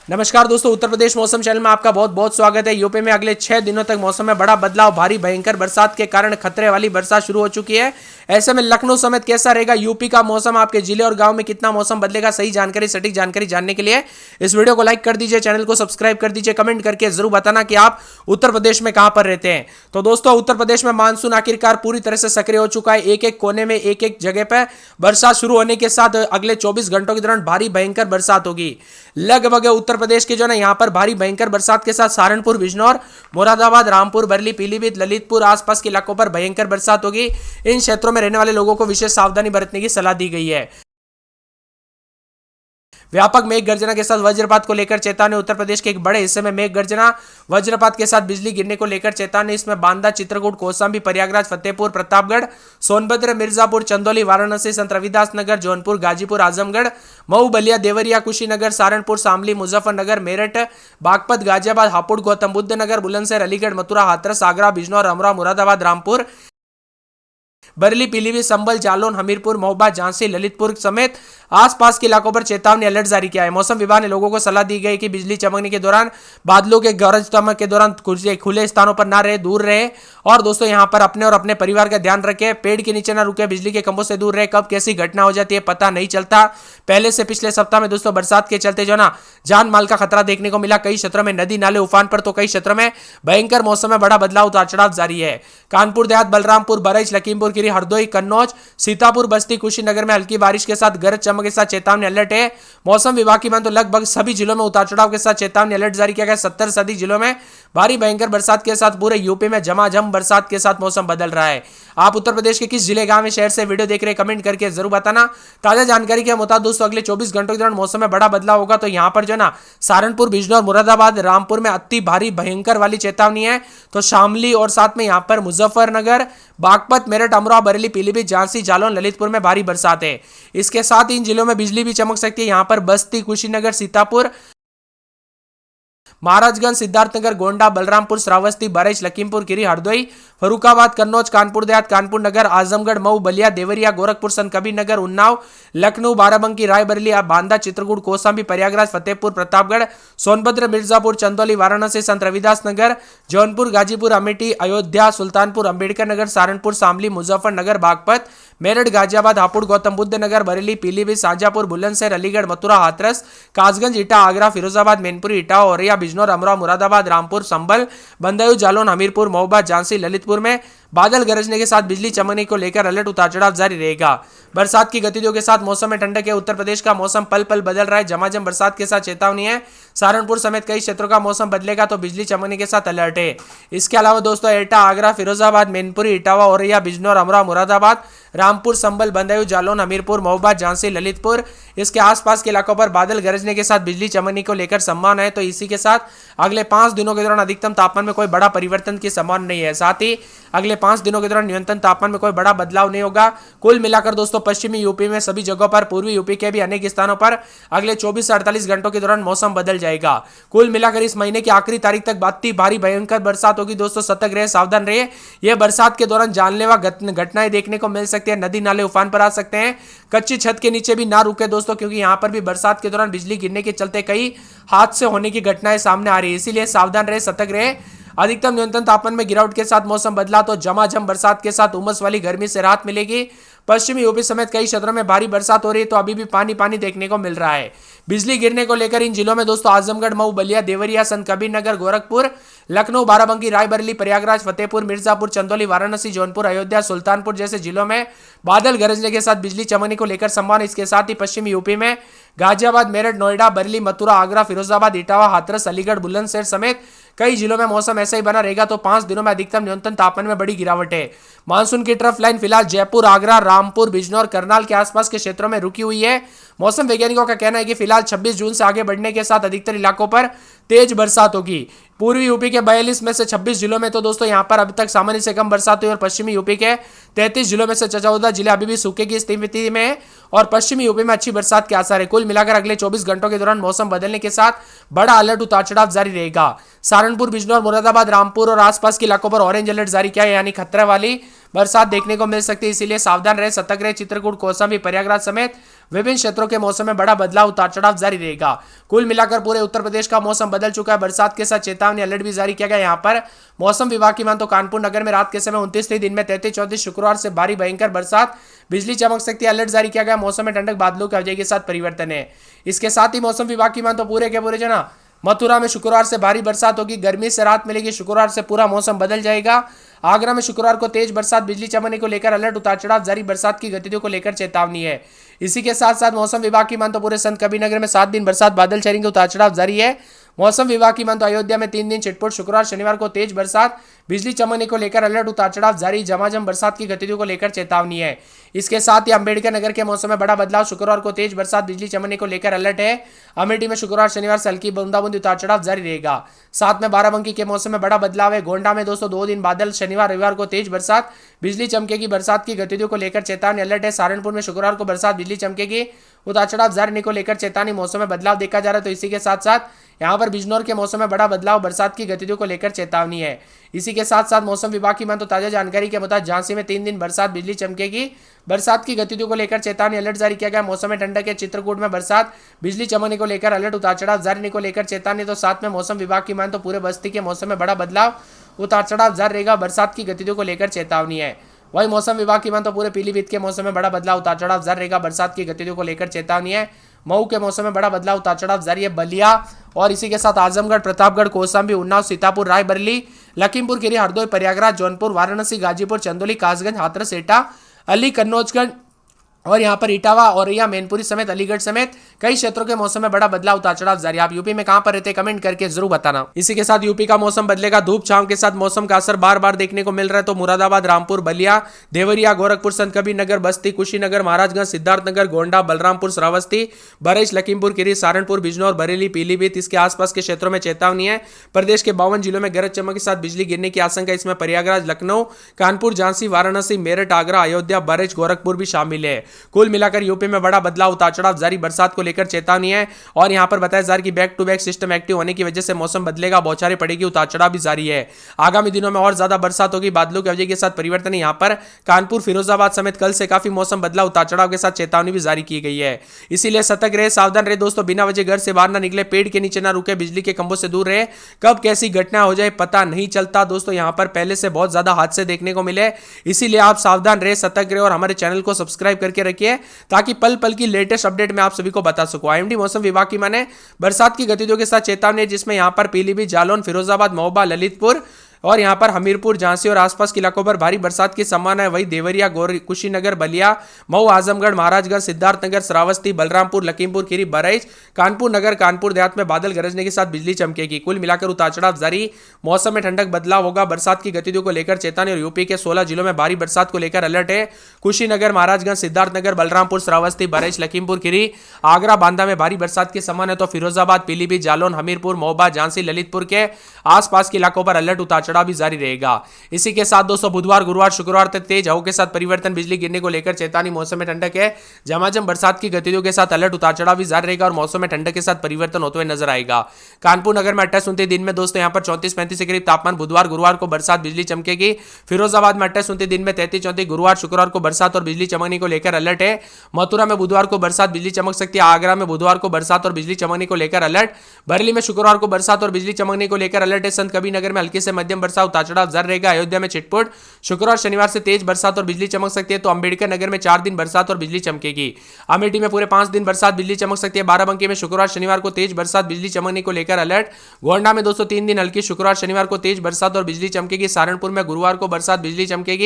नमस्कार दोस्तों, उत्तर प्रदेश मौसम चैनल में आपका बहुत बहुत स्वागत है। यूपी में अगले 6 दिनों तक मौसम में बड़ा बदलाव, भारी भयंकर बरसात के कारण खतरे वाली बरसात शुरू हो चुकी है। ऐसे में लखनऊ समेत कैसा रहेगा यूपी का मौसम, आपके जिले और गांव में कितना मौसम बदलेगा, सही जानकारी सटीक जानकारी जानने के लिए इस वीडियो को लाइक कर दीजिए, चैनल को सब्सक्राइब कर दीजिए, कमेंट करके जरूर बताना कि आप उत्तर प्रदेश में कहां पर रहते हैं। तो दोस्तों, उत्तर प्रदेश में मानसून आखिरकार पूरी तरह से सक्रिय हो चुका है। एक एक कोने में एक एक जगह पर बरसात शुरू होने के साथ अगले 24 घंटों के दौरान भारी भयंकर बरसात होगी। लगभग उत्तर प्रदेश के जो है यहाँ पर भारी भयंकर बरसात के साथ सहारनपुर, बिजनौर, मुरादाबाद, रामपुर, बरेली, पीलीभीत, ललितपुर आसपास के इलाकों पर भयंकर बरसात होगी। इन क्षेत्रों में रहने वाले लोगों को विशेष सावधानी बरतने की सलाह दी गई है। व्यापक मेघ गर्जना के साथ वज्रपात को लेकर चेतावनी। उत्तर प्रदेश के एक बड़े हिस्से में मेघ गर्जना, वज्रपात के साथ बिजली गिरने को लेकर चेतावनी। इसमें बांदा, चित्रकूट, कौशाम्बी, प्रयागराज, फतेहपुर, प्रतापगढ़, सोनभद्र, मिर्जापुर, चंदौली, वाराणसी, संत रविदास नगर, जौनपुर, गाजीपुर, आजमगढ़, मऊ, बलिया, देवरिया, कुशीनगर, सहारनपुर, शामली, मुजफ्फरनगर, मेरठ, बागपत, गाजियाबाद, हापुड़, गौतम बुद्ध नगर, बुलंदशहर, अलीगढ़, मथुरा, हाथरस, आगरा, बिजनौर, अमरोहा, मुरादाबाद, रामपुर, बरेली, पीलीभीत, संभल, जालौन, हमीरपुर, महोबा, झांसी, ललितपुर समेत आसपास के इलाकों पर चेतावनी अलर्ट जारी किया है। मौसम विभाग ने लोगों को सलाह दी गई कि बिजली चमकने के दौरान, बादलों के गरज चमक के दौरान खुले स्थानों पर ना रहे, दूर रहे। और दोस्तों, यहां पर अपने और अपने परिवार का ध्यान रखें, पेड़ के नीचे ना रुके, बिजली के खंभों से दूर रहे। कब कैसी घटना हो जाती है पता नहीं चलता। पहले से पिछले सप्ताह में दोस्तों बरसात के चलते जो ना जान माल का खतरा देखने को मिला। कई क्षेत्रों में नदी नाले उफान पर, तो कई क्षेत्रों में भयंकर मौसम में बड़ा बदलाव, उतार चढ़ाव जारी है। कानपुर देहात, बलरामपुर, बरैच, लखीमपुर खीरी, हरदोई, कन्नौज, सीतापुर, बस्ती, कुशीनगर में हल्की बारिश के साथ गरज चमक के साथ चेतावनी अलर्ट है। मौसम विभाग की माने तो लगभग सभी जिलों में उतार चढ़ाव के साथ चेतावनी अलर्ट जारी किया गया। 70 से अधिक जिलों में भारी भयंकर बरसात के साथ पूरे यूपी में झमाझम बरसात के साथ मौसम बदल रहा है। आप उत्तर प्रदेश के किस जिले, गांव में, शहर से वीडियो देख रहे हैं, कमेंट करके जरूर बताना। ताजा जानकारी के मुताबिक दोस्तों अगले 24 घंटों के दौरान मौसम में बड़ा बदलाव होगा। तो यहां पर जो ना सहारनपुर, बिजनौर, मुरादाबाद, रामपुर में अति भारी भयंकर वाली चेतावनी है। तो शामली और साथ में यहां पर मुजफ्फरनगर, बागपत, मेरठ, अमरोहा, बरेली, पीलीभीत, झांसी, जालौन, ललितपुर में भारी बरसात है। इसके साथ इन जिलों में बिजली भी चमक सकती है। यहां पर बस्ती, कुशीनगर, सीतापुर, महाराजगंज, सिद्धार्थनगर, गोंडा, बलरामपुर, श्रावस्ती, बरेच, लखीमपुर खीरी, हरदोई, फरुखाबाद, कन्नौज, कानपुर देहात, कानपुर नगर, आजमगढ़, मऊ, बलिया, देवरिया, गोरखपुर, संत कबीर नगर, उन्नाव, लखनऊ, बाराबंकी, रायबरेली, बांदा, चित्रकूट, कौशाम्बी, प्रयागराज, फतेहपुर, प्रतापगढ़, सोनभद्र, मिर्जापुर, चंदौली, वाराणसी, संत रविदास नगर, जौनपुर, गाजीपुर, अमेठी, अयोध्या, सुल्तानपुर, अंबेडकर नगर, सहारनपुर, शामली, मुजफ्फरनगर, बागपत, मेरठ, गाजियाबाद, हापुड़, गौतम बुद्ध नगर, बरेली, पीलीभीत, शाजापुर, बुलंदशहर, अलीगढ़, मथुरा, हाथरस, कासगंज, इटा, आगरा, फिरोजाबाद, मैनपुरी, इटावा, औरैया, बिजनौर, अमरोहा, मुरादाबाद, रामपुर, संभल, बंदायूं, जालौन, हमीरपुर, महोबा, झांसी, ललितपुर में बादल गरजने के साथ बिजली चमकने को लेकर अलर्ट, उतार चढ़ाव जारी रहेगा। बरसात की गतिविधियों के साथ मौसम में ठंडक है। उत्तर प्रदेश का मौसम पल पल बदल रहा है। झमाझम बरसात के साथ चेतावनी है। सहारनपुर समेत कई क्षेत्रों का मौसम बदलेगा तो बिजली चमकने के साथ अलर्ट है। इसके अलावा दोस्तों एटा, आगरा, फिरोजाबाद, मैनपुरी, इटावा, औरैया, बिजनौर, अमरोहा, मुरादाबाद, रामपुर, संभल, बंदायूं, जालौन, हमीरपुर, महोबा, झांसी, ललितपुर इसके आसपास के इलाकों पर बादल गरजने के साथ बिजली चमकने को लेकर संभावना है। तो इसी के साथ अगले 5 दिनों के दौरान अधिकतम तापमान में कोई बड़ा परिवर्तन की संभावना नहीं है। साथ ही अगले 5 दिनों के दौरान न्यूनतम तापमान में कोई बड़ा बदलाव नहीं होगा। कुल मिलाकर दोस्तों पश्चिमी यूपी में सभी जगहों पर, पूर्वी यूपी के भी अनेक स्थानों पर अगले 24 से 48 घंटों के दौरान मौसम बदल जाएगा। कुल मिलाकर इस महीने की आखिरी तारीख तक अति भारी भयंकर बरसात होगी। दोस्तों सतर्क रहे, सावधान रहे। यह बरसात के दौरान जानलेवा घटनाएं देखने को मिल सकती है। नदी नाले उफान पर आ सकते हैं। कच्ची छत के नीचे भी ना रुके दोस्तों, क्योंकि यहां पर भी बरसात के दौरान बिजली गिरने के चलते कई हादसे होने की घटनाएं सामने आ रही है। इसीलिए सावधान रहे, सतर्क रहे। अधिकतम न्यूनतम तापमान में गिरावट के साथ मौसम बदला तो झमाझम बरसात के साथ उमस वाली गर्मी से राहत मिलेगी। पश्चिमी यूपी समेत कई क्षेत्रों में भारी बरसात हो रही है, तो अभी भी पानी पानी देखने को मिल रहा है। बिजली गिरने को लेकर इन जिलों में दोस्तों आजमगढ़, मऊ, बलिया, देवरिया, संत कबीर नगर, गोरखपुर, लखनऊ, बाराबंकी, रायबरेली, प्रयागराज, फतेहपुर, मिर्जापुर, चंदौली, वाराणसी, जौनपुर, अयोध्या, सुल्तानपुर जैसे जिलों में बादल गरजने के साथ बिजली चमकने को लेकर संभावना। इसके साथ ही पश्चिमी यूपी में गाजियाबाद, मेरठ, नोएडा, बरेली, मथुरा, आगरा, फिरोजाबाद, इटावा, हाथरस, अलीगढ़, बुलंदशहर समेत कई जिलों में मौसम ऐसा ही बना रहेगा। तो 5 दिनों में अधिकतम न्यूनतम तापमान में बड़ी गिरावट है। मानसून की ट्रफ लाइन फिलहाल जयपुर, आगरा, रामपुर, बिजनौर, करनाल के आसपास के क्षेत्रों में रुकी हुई है। मौसम वैज्ञानिकों का कहना है कि फिलहाल 26 जून से आगे बढ़ने के साथ अधिकतर इलाकों पर तेज बरसात होगी। पूर्वी यूपी के 42 में से 26 जिलों में तो दोस्तों यहां पर अभी तक सामान्य से कम बरसात हुई और पश्चिमी यूपी के 33 जिलों में से 14 जिले अभी भी सूखे की स्थिति में है और पश्चिमी यूपी में अच्छी बरसात के आसार है। कुल मिलाकर अगले 24 घंटों के दौरान मौसम बदलने के साथ बड़ा अलर्ट, उतार चढ़ाव जारी रहेगा। सहारनपुर, बिजनौर, मुरादाबाद, रामपुर और आसपास के इलाकों पर ऑरेंज अलर्ट जारी किया है, यानी खतरे वाली बरसात देखने को मिल सकती है। इसीलिए सावधान रहे, सतर्क रहे। चित्रकूट, कौशाम्बी, प्रयागराज समेत विभिन्न क्षेत्रों के मौसम में बड़ा बदलाव उतार चढ़ाव जारी रहेगा। कुल मिलाकर पूरे उत्तर प्रदेश का मौसम बदल चुका है। बरसात के साथ चेतावनी अलर्ट भी जारी किया गया। यहाँ पर मौसम विभाग की मान तो कानपुर नगर में रात के समय 29 थी, दिन में 33-34 शुक्रवार से भारी भयंकर बरसात, बिजली चमक सकती है, अलर्ट जारी किया गया। मौसम में ठंडक, बादलों की आवाजाही के साथ परिवर्तन है। इसके साथ ही मौसम विभाग की मान तो पूरे के पूरे जना मथुरा में शुक्रवार से भारी बरसात होगी, गर्मी से राहत मिलेगी। शुक्रवार से पूरा मौसम बदल जाएगा। आगरा में शुक्रवार को तेज बरसात, बिजली चमकने को लेकर अलर्ट, उतार चढ़ाव जारी, बरसात की गतिविधियों को लेकर चेतावनी है। इसी के साथ साथ मौसम विभाग की मान तो पूरे संत कबीरनगर में 7 दिन बरसात, बादल छाएंगे, उतार चढ़ाव जारी है। मौसम विभाग की मान तो अयोध्या में 3 दिन छिटपुट, शुक्रवार शनिवार को तेज बरसात, बिजली चमकने को लेकर अलर्ट, उतार चढ़ाव जारी, झमाझम बरसात की गतिविधियों को लेकर चेतावनी है। इसके साथ ही अंबेडकर नगर के मौसम में बड़ा बदलाव, शुक्रवार को तेज बरसात, बिजली चमकने को लेकर अलर्ट है। अमेठी में शुक्रवार शनिवार से हल्की बूंदाबूंदी, उतार चढ़ाव जारी रहेगा। साथ में बाराबंकी के मौसम में बड़ा बदलाव है। गोंडा में दोस्तों 2 दिन बादल, शनिवार रविवार को तेज बरसात, बिजली चमकेगी, बरसात की गतिविधियों को लेकर चेतावनी अलर्ट है। सहारनपुर में शुक्रवार को बरसात, बिजली चमकेगी, उतार चढ़ाव जारी को लेकर चेतावनी, मौसम में बदलाव देखा जा रहा है। तो इसी के साथ साथ यहाँ पर बिजनौर के मौसम में बड़ा बदलाव, बरसात की गतिविधियों को लेकर चेतावनी है। इसी के साथ साथ मौसम विभाग की मान तो ताजा जानकारी के मुताबिक झांसी में 3 दिन बरसात, बिजली चमकेगी, बरसात की गतिविधियों को लेकर चेतावनी अलर्ट जारी किया गया। मौसम में ठंडक है। चित्रकूट में बरसात, बिजली चमकने को लेकर अलर्ट, उतार चढ़ाव जारी को लेकर चेतावनी। तो साथ में मौसम विभाग की मान तो पूरे बस्ती के मौसम में बड़ा बदलाव, उतार चढ़ाव जारी रहेगा, बरसात की गतिविधियों को लेकर चेतावनी है। वही मौसम विभाग की मान तो पूरे पीलीभीत के मौसम में बड़ा बदलाव, उतार चढ़ाव जारी रहेगा, बरसात की गतिविधियों को लेकर चेतावनी है। मऊ के मौसम में बड़ा बदलाव, उतार चढ़ाव जारी है। बलिया और इसी के साथ आजमगढ़, प्रतापगढ़, कौशाम्बी, उन्नाव, सीतापुर, रायबरेली, लखीमपुर खीरी, हरदोई, प्रयागराज, जौनपुर, वाराणसी, गाजीपुर, चंदौली, कासगंज, हाथरस, एटा, अली, कन्नौजगंज और यहाँ पर इटावा, औरैया, मैनपुरी समेत अलीगढ़ समेत कई क्षेत्रों के मौसम में बड़ा बदलाव, उतार चढ़ाव जारी। आप यूपी में कहां पर रहते हैं कमेंट करके जरूर बताना। इसी के साथ यूपी का मौसम बदलेगा, धूप छांव के साथ मौसम का असर बार बार देखने को मिल रहा है। तो मुरादाबाद, रामपुर, बलिया, देवरिया, गोरखपुर, संत कबीरनगर, बस्ती, कुशीनगर, महाराजगंज, सिद्धार्थनगर, गोंडा, बलरामपुर, श्रावस्ती, बरेली, लखीमपुर खीरी, सहारनपुर, बिजनौर, बरेली, पीलीभीत, इसके आसपास के क्षेत्रों में चेतावनी है। प्रदेश के 52 जिलों में गरज चमक के साथ बिजली गिरने की आशंका। इसमें प्रयागराज, लखनऊ, कानपुर, झांसी, वाराणसी, मेरठ, आगरा, अयोध्या, बरेली, गोरखपुर भी शामिल है। कुल मिलाकर यूपी में बड़ा बदलाव, उतार चढ़ाव जारी, बरसात को लेकर चेतावनी है। और यहां पर बताया जा रहा है कि back to back system active होने की वजह से मौसम बदलेगा, बौछारें पड़ेगी, उतार चढ़ाव भी जारी है। आगामी दिनों में और ज्यादा बरसात होगी, बादलों की वजह के साथ परिवर्तन है। यहां पर कानपुर, फिरोजाबाद समेत कल से काफी मौसम बदला, उतार चढ़ाव के साथ चेतावनी भी जारी की गई है। इसीलिए सतर्क रहे, सावधान रहे दोस्तों, बिना वजह घर से बाहर ना निकले, पेड़ के नीचे ना रुके, बिजली के खंभों से दूर रहे। कब कैसी घटना हो जाए पता नहीं चलता दोस्तों। यहां पर पहले से बहुत ज्यादा हादसे देखने को मिले, इसीलिए आप सावधान रहे, सतर्क रहे और हमारे चैनल को सब्सक्राइब करके रखिए ताकि पल पल की लेटेस्ट अपडेट मैं आप सभी को बता सकूं। आईएमडी मौसम विभाग की माने बरसात की गतिविधियों के साथ चेतावनी, जिसमें यहां पर पीलीभीत, जालौन, फिरोजाबाद, महोबा, ललितपुर और यहां पर हमीरपुर, झांसी और आसपास के इलाकों पर भारी बरसात की संभावना है। वही देवरिया, कुशीनगर, बलिया, मऊ, आजमगढ़, महाराजगंज, सिद्धार्थनगर, श्रावस्ती, बलरामपुर, लखीमपुर खीरी, बहराइच, कानपुर नगर, कानपुर देहात में बादल गरजने के साथ बिजली चमकेगी। कुल मिलाकर उतार चढ़ाव जारी, मौसम में ठंडक, बदलाव होगा, बरसात की गतिविधियों को लेकर चेतावनी। और यूपी के 16 जिलों में भारी बरसात को लेकर अलर्ट है। कुशीनगर, महाराजगंज, सिद्धार्थनगर, बलरामपुर, श्रावस्ती, बहराइच, लखीमपुर खीरी, आगरा, बांदा में भारी बरसात की संभावना है। तो फिरोजाबाद, पीलीभीत, जालौन, हमीरपुर, महोबा, झांसी, ललितपुर के आसपास के इलाकों पर अलर्ट, उतार चढ़ाव भी जारी रहेगा। इसी के साथ दोस्तों बुधवार, गुरुवार, शुक्रवार तक तेज हवाओं के साथ परिवर्तन, बिजली गिरने को लेकर चेतावनी, मौसम में ठंडक है, झमाझम बरसात की गतिविधियों के साथ अलर्ट, उतार चढ़ाव भी जारी रहेगा और मौसम में ठंडक के साथ परिवर्तन होते हुए नजर आएगा। कानपुर नगर में 28-29 दिन में दोस्तों यहां पर 34-35 के करीब तापमान, बुधवार गुरुवार को बरसात, बिजली चमकेगी। फिरोजाबाद में 28-29 दिन में 33-34, गुरुवार शुक्रवार को बरसात और बिजली चमकने को लेकर अलर्ट है। मथुरा में बुधवार को बरसात, बिजली चमक सकती है। आगरा में बुधवार को बरसात और बिजली चमकने को लेकर अलर्ट। बरेली में शुक्रवार को बरसात और बिजली चमकने को लेकर अलर्ट है। संत कबीरनगर में हल्की से मध्यम बरसात, उतार चढ़ाव जारी रहेगा। अयोध्या में छिटपुट, शुक्रवार शनिवार से तेज बरसात और बिजली चमक सकती है। तो अंबेडकर नगर में 4 दिन बरसात और बिजली चमकेगी। अमेठी में पूरे 5 दिन बरसात, बिजली चमक सकती है। बाराबंकी में शुक्रवार शनिवार को तेज बरसात, बिजली चमकने को लेकर अलर्ट। गोंडा में दोस्तों 3 दिन हल्की, शुक्रवार शनिवार को तेज बरसात और बिजली चमकेगी। सहारनपुर में गुरुवार को बरसात, बिजली चमकेगी।